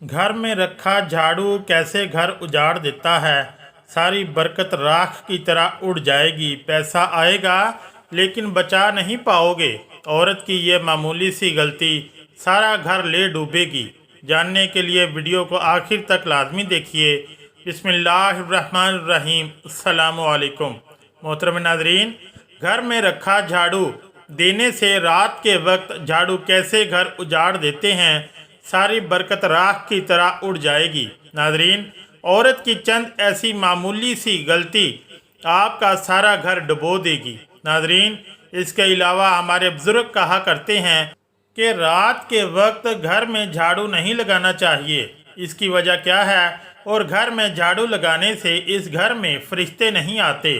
घर में रखा झाड़ू कैसे घर उजाड़ देता है। सारी बरकत राख की तरह उड़ जाएगी। पैसा आएगा लेकिन बचा नहीं पाओगे। औरत की ये मामूली सी गलती सारा घर ले डूबेगी। जानने के लिए वीडियो को आखिर तक लाजमी देखिए। बिस्मिल्लाहिर्रहमानिर्रहीम। अस्सलामु अलैकुम। मोहतरम नाज़रीन, घर में रखा झाड़ू देने से रात के वक्त झाड़ू कैसे घर उजाड़ देते हैं, सारी बरकत राख की तरह उड़ जाएगी। नाज़रीन, औरत की चंद ऐसी मामूली सी गलती आपका सारा घर डुबो देगी। नाज़रीन, इसके अलावा हमारे बुजुर्ग कहा करते हैं कि रात के वक्त घर में झाड़ू नहीं लगाना चाहिए। इसकी वजह क्या है? और घर में झाड़ू लगाने से इस घर में फरिश्ते नहीं आते,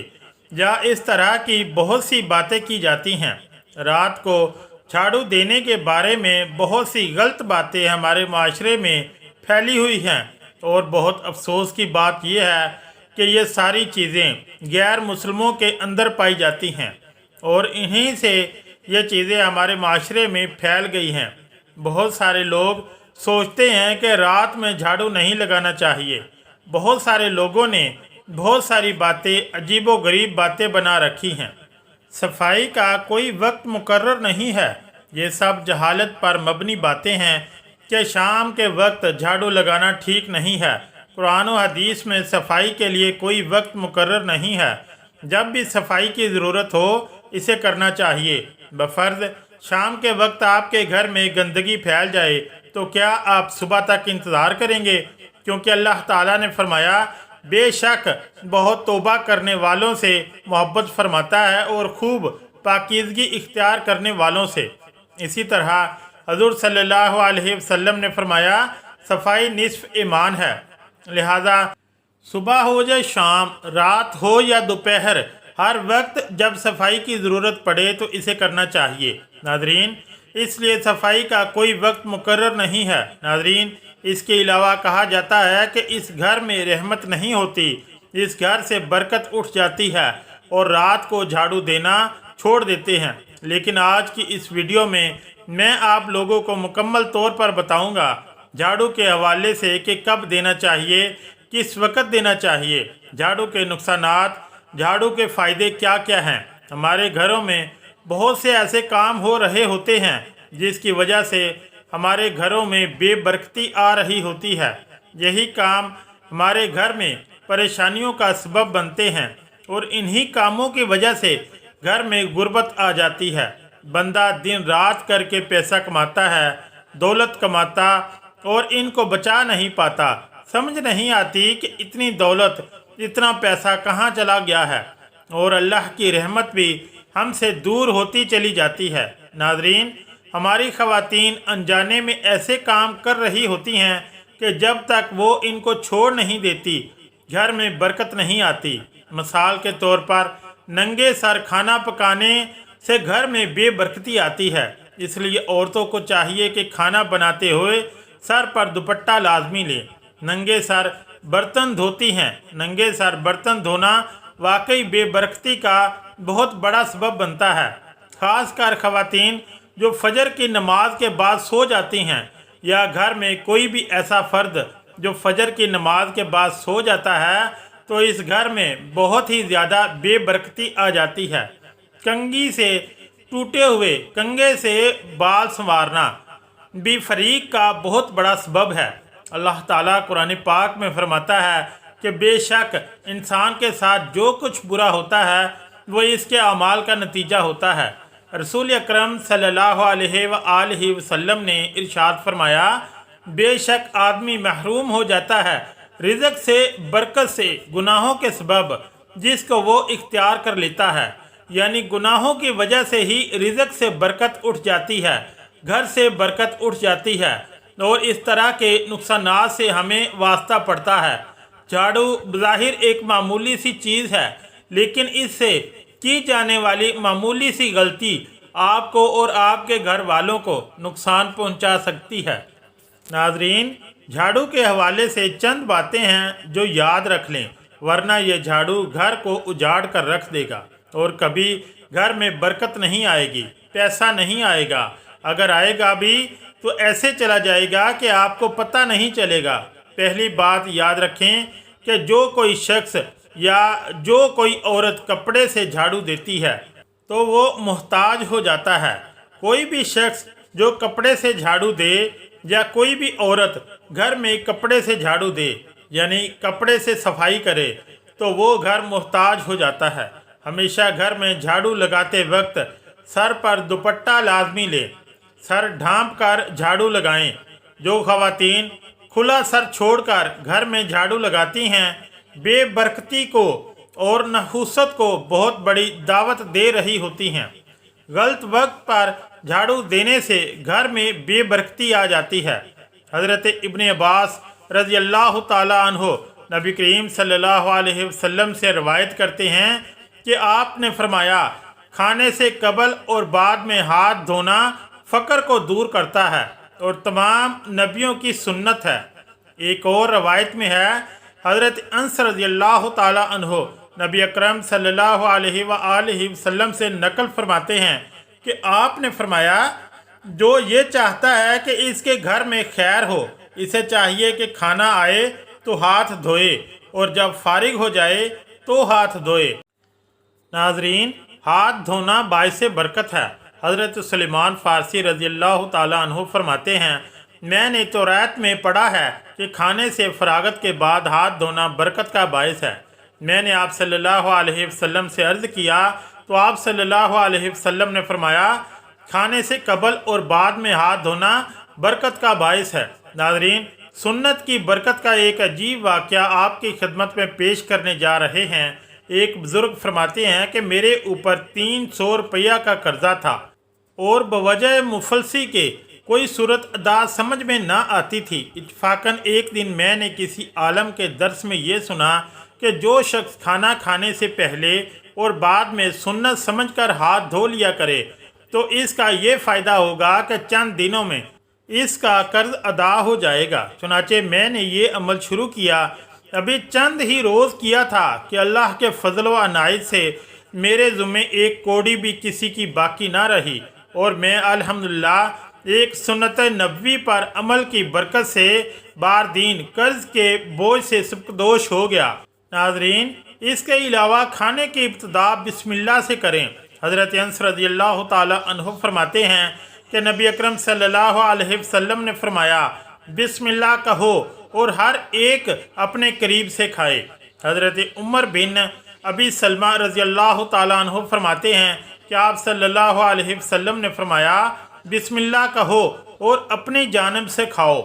या इस तरह की बहुत सी बातें की जाती हैं। रात को झाड़ू देने के बारे में बहुत सी गलत बातें हमारे माशरे में फैली हुई हैं, और बहुत अफसोस की बात यह है कि ये सारी चीज़ें गैर मुस्लिमों के अंदर पाई जाती हैं, और इन्हीं से ये चीज़ें हमारे माशरे में फैल गई हैं। बहुत सारे लोग सोचते हैं कि रात में झाड़ू नहीं लगाना चाहिए। बहुत सारे लोगों ने बहुत सारी बातें, अजीबो गरीब बातें बना रखी हैं। सफाई का कोई वक्त मुकर्रर नहीं है। ये सब जहालत पर मबनी बातें हैं कि शाम के वक्त झाड़ू लगाना ठीक नहीं है। कुरान और हदीस में सफाई के लिए कोई वक्त मुकर्रर नहीं है। जब भी सफाई की ज़रूरत हो इसे करना चाहिए। बफर्ज़ शाम के वक्त आपके घर में गंदगी फैल जाए तो क्या आप सुबह तक इंतज़ार करेंगे? क्योंकि अल्लाह ताला ने फरमाया, बेशक बहुत तौबा करने वालों से मोहब्बत फरमाता है और खूब पाकीज़गी इख्तियार करने वालों से। इसी तरह हज़ूर सल्लल्लाहु अलैहि वसल्लम ने फरमाया, सफाई निस्फ़ ईमान है। लिहाजा सुबह हो या शाम, रात हो या दोपहर, हर वक्त जब सफाई की ज़रूरत पड़े तो इसे करना चाहिए। नाज़रीन, इसलिए सफाई का कोई वक्त मुकर्रर नहीं है। नाज़रीन, इसके अलावा कहा जाता है कि इस घर में रहमत नहीं होती, इस घर से बरकत उठ जाती है, और रात को झाड़ू देना छोड़ देते हैं। लेकिन आज की इस वीडियो में मैं आप लोगों को मुकम्मल तौर पर बताऊंगा झाड़ू के हवाले से कि कब देना चाहिए, किस वक्त देना चाहिए, झाड़ू के नुकसानात, झाड़ू के फ़ायदे क्या क्या हैं। हमारे घरों में बहुत से ऐसे काम हो रहे होते हैं जिसकी वजह से हमारे घरों में बेबरकती आ रही होती है। यही काम हमारे घर में परेशानियों का सबब बनते हैं, और इन्हीं कामों की वजह से घर में गुर्बत आ जाती है। बंदा दिन रात करके पैसा कमाता है, दौलत कमाता, और इनको बचा नहीं पाता। समझ नहीं आती कि इतनी दौलत, इतना पैसा कहाँ चला गया है, और अल्लाह की रहमत भी हमसे दूर होती चली जाती है। नाज़रीन, हमारी ख़वातीन अनजाने में ऐसे काम कर रही होती हैं कि जब तक वो इनको छोड़ नहीं देती घर में बरकत नहीं आती। मिसाल के तौर पर नंगे सर खाना पकाने से घर में बेबरकती आती है। इसलिए औरतों को चाहिए कि खाना बनाते हुए सर पर दुपट्टा लाजमी लें। नंगे सर बर्तन धोती हैं। नंगे सर बर्तन धोना वाकई बेबरकती का बहुत बड़ा सबब बनता है। ख़ासकर ख़वातीन जो फजर की नमाज के बाद सो जाती हैं, या घर में कोई भी ऐसा फ़र्द जो फजर की नमाज के बाद सो जाता है, तो इस घर में बहुत ही ज़्यादा बेबरकती आ जाती है। कंघी से, टूटे हुए कंघे से बाल संवारना भी फरीक का बहुत बड़ा सबब है। अल्लाह ताला कुरान पाक में फरमाता है कि बेशक इंसान के साथ जो कुछ बुरा होता है वो इसके अमाल का नतीजा होता है। रसूल अकरम सल्लल्लाहु अलैहि वसल्लम ने इरशाद फरमाया, बेशक आदमी महरूम हो जाता है रिज़्क़ से, बरकत से, गुनाहों के सबब जिसको वो इख्तियार कर लेता है। यानी गुनाहों की वजह से ही रिज़्क़ से बरकत उठ जाती है, घर से बरकत उठ जाती है, और इस तरह के नुकसानात से हमें वास्ता पड़ता है। झाड़ू ज़ाहिर एक मामूली सी चीज़ है, लेकिन इससे की जाने वाली मामूली सी गलती आपको और आपके घर वालों को नुकसान पहुंचा सकती है। नाज़रीन, झाड़ू के हवाले से चंद बातें हैं जो याद रख लें, वरना यह झाड़ू घर को उजाड़ कर रख देगा, और कभी घर में बरकत नहीं आएगी, पैसा नहीं आएगा। अगर आएगा भी तो ऐसे चला जाएगा कि आपको पता नहीं चलेगा। पहली बात याद रखें कि जो कोई शख्स या जो कोई औरत कपड़े से झाड़ू देती है तो वो मुहताज हो जाता है। कोई भी शख्स जो कपड़े से झाड़ू दे या कोई भी औरत घर में कपड़े से झाड़ू दे यानी कपड़े से सफाई करे तो वो घर मुहताज हो जाता है। हमेशा घर में झाड़ू लगाते वक्त सर पर दुपट्टा लाजमी लें, सर ढांप कर झाड़ू लगाएं। जो ख़वातीन खुला सर छोड़कर घर में झाड़ू लगाती हैं बेबरकती को और नहुसत को बहुत बड़ी दावत दे रही होती हैं। गलत वक्त पर झाड़ू देने से घर में बेबरकती आ जाती है। हज़रत इब्न अब्बास रज़ी अल्लाह ताला अन्हो नबी करीम सल्लल्लाहु अलैहि वसल्लम से रवायत करते हैं कि आपने फरमाया, खाने से कबल और बाद में हाथ धोना फ़क्र को दूर करता है और तमाम नबियों की सुन्नत है। एक और रवायत में है, हज़रत अनस रज़ी अल्लाह ताला अन्हो नबी अकरम सल्लल्लाहु अलैहि वसल्लम से नकल फरमाते हैं कि आपने फरमाया, जो ये चाहता है कि इसके घर में खैर हो, इसे चाहिए कि खाना आए तो हाथ धोए और जब फारिग हो जाए तो हाथ धोए। नाजरीन, हाथ धोना बाइसे बरकत है। हज़रत सुलेमान फ़ारसी रज़ी अल्लाह ताला अन्हु फरमाते हैं, मैंने तौरात में पढ़ा है कि खाने से फरागत के बाद हाथ धोना बरकत का बायस है। मैंने आप सल्लल्लाहु अलैहि वसल्लम से अर्ज़ किया तो आप सल्लल्लाहु अलैहि वसल्लम ने फरमाया, खाने से कबल और बाद में हाथ धोना बरकत का बायस है। नाज़रीन, सुन्नत की बरकत का एक अजीब वाक़या आपकी खिदमत में पेश करने जा रहे हैं। एक बुज़ुर्ग फरमाते हैं कि मेरे ऊपर 300 रुपया का कर्जा था और बवजह मुफलसी के कोई सूरत अदा समझ में ना आती थी। इत्तफाकन एक दिन मैंने किसी आलम के दर्स में ये सुना कि जो शख्स खाना खाने से पहले और बाद में सुन्नत समझकर हाथ धो लिया करे तो इसका ये फ़ायदा होगा कि चंद दिनों में इसका कर्ज अदा हो जाएगा। चुनाचे मैंने ये अमल शुरू किया। अभी चंद ही रोज़ किया था कि अल्लाह के फजल व अनायत से मेरे ज़ुम्मे एक कौड़ी भी किसी की बाकी ना रही और मैं अल्हम्दुलिल्लाह एक सुन्नत नबवी पर अमल की बरकत से बार दीन कर्ज के बोझ से सुबकदोश हो गया। नाजरीन, इसके अलावा खाने की इब्तिदा बिस्मिल्लाह से करें। हज़रत अनस रज़ी अल्लाह ताला अन्हु फरमाते हैं कि नबी अकरम सल्लल्लाहु अलैहि वसल्लम ने फरमाया, बिस्मिल्लाह कहो और हर एक अपने करीब से खाए। हज़रत उमर बिन अबी सलमा रज़ी अल्लाह ताला अन्हु फरमाते हैं कि आप सल्लल्लाहु अलैहि वसल्लम ने फरमाया, बिस्मिल्लाह कहो और अपनी जानिब से खाओ।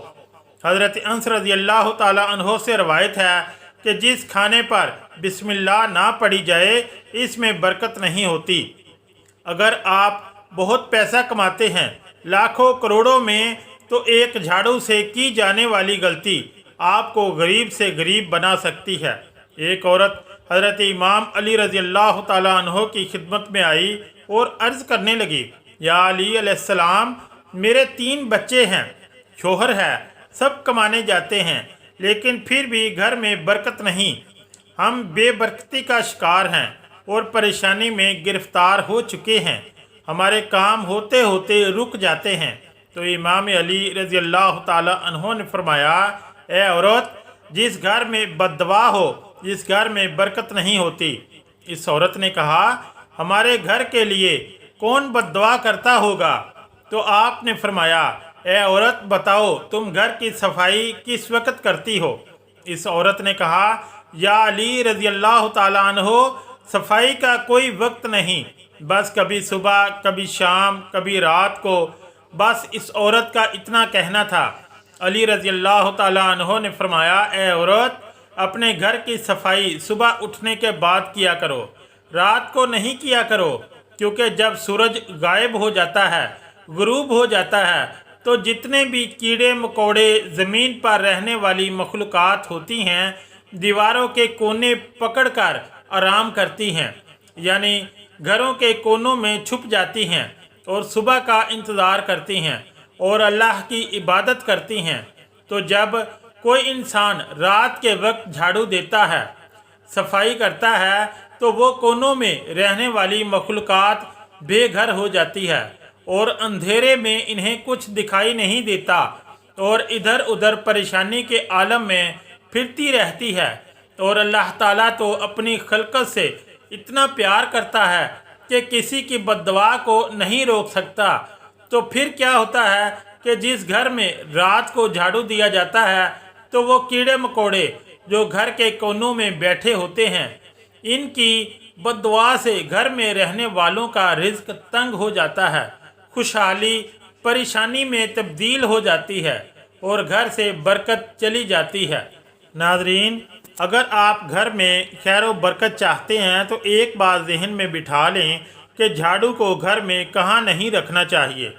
हज़रत अनस रज़ी अल्लाह ताला अन्हु से रवायत है कि जिस खाने पर बिस्मिल्लाह ना पढ़ी जाए इसमें बरकत नहीं होती। अगर आप बहुत पैसा कमाते हैं लाखों करोड़ों में, तो एक झाड़ू से की जाने वाली गलती आपको गरीब से गरीब बना सकती है। एक औरत हज़रत इमाम अली रज़ी अल्लाह ताला अन्हो की खिदमत में आई और अर्ज़ करने लगी, या अली अलैहिस्सलाम, मेरे 3 बच्चे हैं, शोहर है, सब कमाने जाते हैं, लेकिन फिर भी घर में बरकत नहीं। हम बेबरकती का शिकार हैं और परेशानी में गिरफ्तार हो चुके हैं। हमारे काम होते होते रुक जाते हैं। तो इमाम अली रज़ी अल्लाह ताला अन्हो ने फरमाया, ए औरत, जिस घर में बद्दुआ हो, जिस घर में बरकत नहीं होती। इस औरत ने कहा, हमारे घर के लिए कौन बद्दुआ करता होगा? तो आपने फरमाया, ए औरत, बताओ तुम घर की सफाई किस वक्त करती हो? इस औरत ने कहा, या अली रज़ी अल्लाह ताला अन्हो, सफाई का कोई वक्त नहीं, बस कभी सुबह, कभी शाम, कभी रात को। बस इस औरत का इतना कहना था। अली रज़ी अल्लाह ताला अन्हो ने फरमाया, ए औरत, अपने घर की सफाई सुबह उठने के बाद किया करो, रात को नहीं किया करो, क्योंकि जब सूरज गायब हो जाता है, गुरूब हो जाता है, तो जितने भी कीड़े मकोड़े ज़मीन पर रहने वाली मखलूक़ात होती हैं दीवारों के कोने पकड़कर आराम करती हैं, यानी घरों के कोनों में छुप जाती हैं और सुबह का इंतज़ार करती हैं और अल्लाह की इबादत करती हैं। तो जब कोई इंसान रात के वक्त झाड़ू देता है, सफाई करता है, तो वो कोनों में रहने वाली मखलूक़ात बेघर हो जाती है और अंधेरे में इन्हें कुछ दिखाई नहीं देता और इधर उधर परेशानी के आलम में फिरती रहती है। और अल्लाह ताला तो अपनी खलकत से इतना प्यार करता है कि किसी की बद्दुआ को नहीं रोक सकता। तो फिर क्या होता है कि जिस घर में रात को झाड़ू दिया जाता है तो वो कीड़े मकोड़े जो घर के कोनों में बैठे होते हैं, इनकी बद्दुआ से घर में रहने वालों का रिज्क तंग हो जाता है, खुशहाली परेशानी में तब्दील हो जाती है और घर से बरकत चली जाती है। नाज़रीन, अगर आप घर में खैर व बरकत चाहते हैं तो एक बात जहन में बिठा लें कि झाड़ू को घर में कहाँ नहीं रखना चाहिए।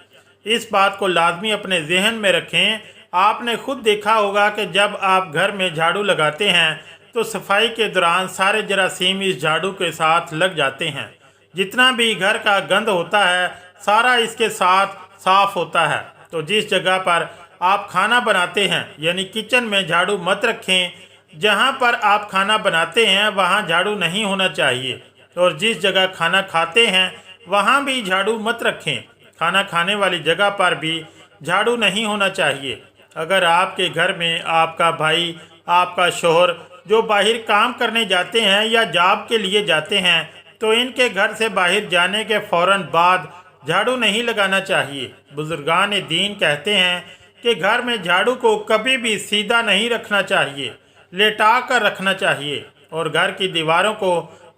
इस बात को लाजमी अपने जहन में रखें। आपने खुद देखा होगा कि जब आप घर में झाड़ू लगाते हैं तो सफाई के दौरान सारे जरासीम इस झाड़ू के साथ लग जाते हैं। जितना भी घर का गंद होता है सारा इसके साथ साफ होता है। तो जिस जगह पर आप खाना बनाते हैं यानी किचन में झाड़ू मत रखें। जहां पर आप खाना बनाते हैं वहां झाड़ू नहीं होना चाहिए और जिस जगह खाना खाते हैं वहां भी झाड़ू मत रखें। खाना खाने वाली जगह पर भी झाड़ू नहीं होना चाहिए। अगर आपके घर में आपका भाई, आपका शोहर जो बाहर काम करने जाते हैं या जॉब के लिए जाते हैं तो इनके घर से बाहर जाने के फ़ौरन बाद झाड़ू नहीं लगाना चाहिए। बुजुर्गान दीन कहते हैं कि घर में झाड़ू को कभी भी सीधा नहीं रखना चाहिए, लेटा कर रखना चाहिए और घर की दीवारों को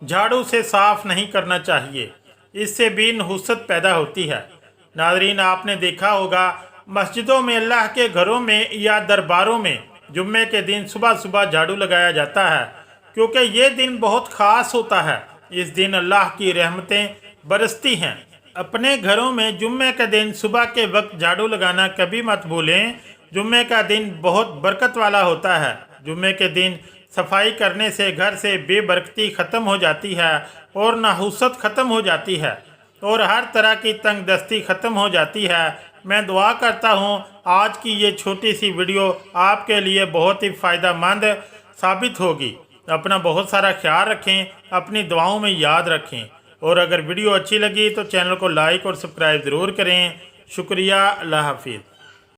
झाड़ू से साफ नहीं करना चाहिए। इससे भी नहुसत पैदा होती है। नाज़रीन, आपने देखा होगा मस्जिदों में, अल्लाह के घरों में या दरबारों में जुम्मे के दिन सुबह सुबह झाड़ू लगाया जाता है क्योंकि ये दिन बहुत ख़ास होता है। इस दिन अल्लाह की रहमतें बरसती हैं। अपने घरों में जुम्मे के दिन सुबह के वक्त झाड़ू लगाना कभी मत भूलें। जुम्मे का दिन बहुत बरकत वाला होता है। जुम्मे के दिन सफाई करने से घर से बेबरकती ख़त्म हो जाती है और नहुसत ख़त्म हो जाती है और हर तरह की तंगदस्ती ख़त्म हो जाती है। मैं दुआ करता हूँ आज की ये छोटी सी वीडियो आपके लिए बहुत ही फ़ायदेमंद साबित होगी। अपना बहुत सारा ख्याल रखें, अपनी दुआओं में याद रखें और अगर वीडियो अच्छी लगी तो चैनल को लाइक और सब्सक्राइब ज़रूर करें। शुक्रिया। अल्लाह हाफिज़।